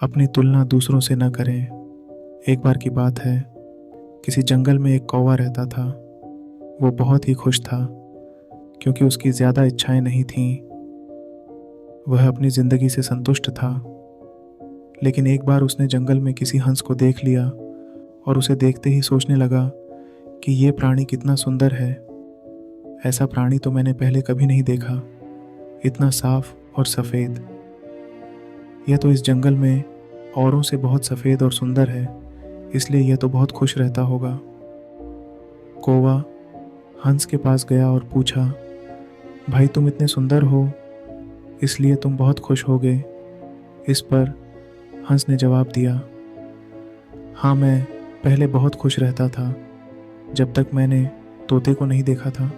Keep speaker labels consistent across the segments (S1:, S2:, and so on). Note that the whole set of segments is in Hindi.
S1: अपनी तुलना दूसरों से न करें। एक बार की बात है, किसी जंगल में एक कौवा रहता था। वो बहुत ही खुश था क्योंकि उसकी ज़्यादा इच्छाएं नहीं थीं। वह अपनी ज़िंदगी से संतुष्ट था। लेकिन एक बार उसने जंगल में किसी हंस को देख लिया और उसे देखते ही सोचने लगा कि ये प्राणी कितना सुंदर है। ऐसा प्राणी तो मैंने पहले कभी नहीं देखा, इतना साफ और सफ़ेद। यह तो इस जंगल में औरों से बहुत सफ़ेद और सुंदर है, इसलिए यह तो बहुत खुश रहता होगा। कौवा हंस के पास गया और पूछा, भाई तुम इतने सुंदर हो, इसलिए तुम बहुत खुश होगे। इस पर हंस ने जवाब दिया, हाँ मैं पहले बहुत खुश रहता था, जब तक मैंने तोते को नहीं देखा था।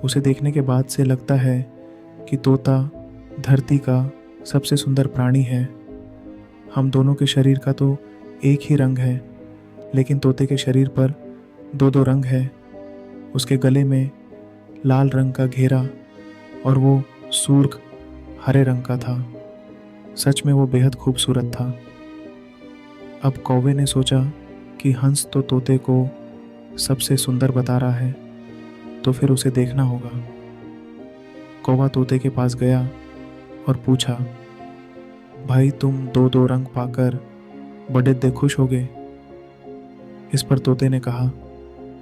S1: उसे देखने के बाद से लगता है कि तोता धरती का सबसे सुंदर प्राणी है। हम दोनों के शरीर का तो एक ही रंग है, लेकिन तोते के शरीर पर दो दो रंग है। उसके गले में लाल रंग का घेरा और वो सुर्ख हरे रंग का था। सच में वो बेहद खूबसूरत था। अब कौवे ने सोचा कि हंस तो तोते को सबसे सुंदर बता रहा है, तो फिर उसे देखना होगा। कौवा तोते के पास गया और पूछा, भाई तुम दो दो रंग पाकर बड़े खुश हो गए। इस पर तोते ने कहा,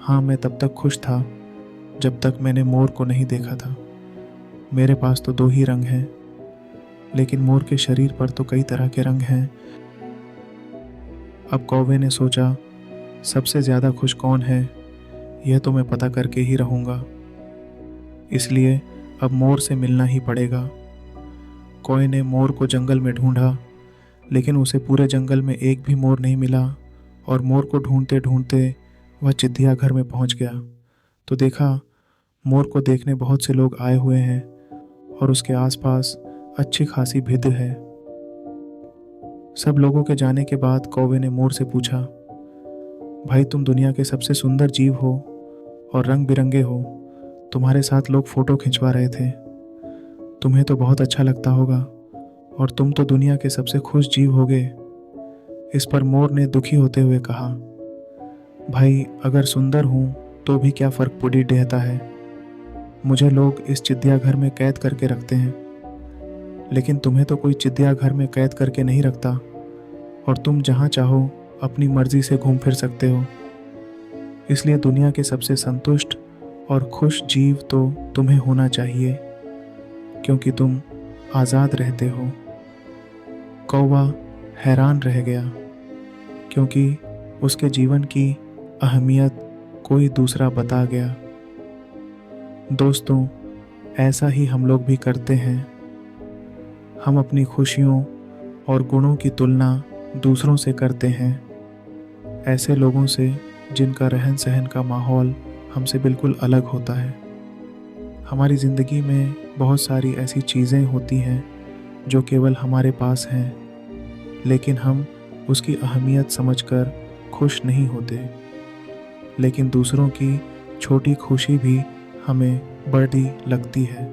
S1: हाँ मैं तब तक खुश था जब तक मैंने मोर को नहीं देखा था। मेरे पास तो दो ही रंग हैं, लेकिन मोर के शरीर पर तो कई तरह के रंग हैं। अब कौवे ने सोचा, सबसे ज़्यादा खुश कौन है, यह तो मैं पता करके ही रहूँगा। इसलिए अब मोर से मिलना ही पड़ेगा। कौवे ने मोर को जंगल में ढूंढा, लेकिन उसे पूरे जंगल में एक भी मोर नहीं मिला और मोर को ढूंढते ढूंढते वह चिड़ियाघर में पहुंच गया तो देखा मोर को देखने बहुत से लोग आए हुए हैं और उसके आसपास अच्छी खासी भिड़ है। सब लोगों के जाने के बाद कौवे ने मोर से पूछा, भाई तुम दुनिया के सबसे सुंदर जीव हो और रंग बिरंगे हो। तुम्हारे साथ लोग फ़ोटो खिंचवा रहे थे। तुम्हें तो बहुत अच्छा लगता होगा और तुम तो दुनिया के सबसे खुश जीव होगे। इस पर मोर ने दुखी होते हुए कहा, भाई अगर सुंदर हूँ तो भी क्या फ़र्क पड़ी रहता है। मुझे लोग इस चिड़ियाघर में कैद करके रखते हैं, लेकिन तुम्हें तो कोई चिड़ियाघर में कैद करके नहीं रखता और तुम जहाँ चाहो अपनी मर्जी से घूम फिर सकते हो। इसलिए दुनिया के सबसे संतुष्ट और खुश जीव तो तुम्हें होना चाहिए, क्योंकि तुम आज़ाद रहते हो। कौवा हैरान रह गया, क्योंकि उसके जीवन की अहमियत कोई दूसरा बता गया। दोस्तों, ऐसा ही हम लोग भी करते हैं। हम अपनी खुशियों और गुणों की तुलना दूसरों से करते हैं, ऐसे लोगों से जिनका रहन सहन का माहौल हमसे बिल्कुल अलग होता है। हमारी ज़िंदगी में बहुत सारी ऐसी चीज़ें होती हैं जो केवल हमारे पास हैं, लेकिन हम उसकी अहमियत समझकर खुश नहीं होते। लेकिन दूसरों की छोटी खुशी भी हमें बड़ी लगती है,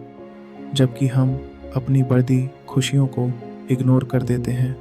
S1: जबकि हम अपनी बड़ी खुशियों को इग्नोर कर देते हैं।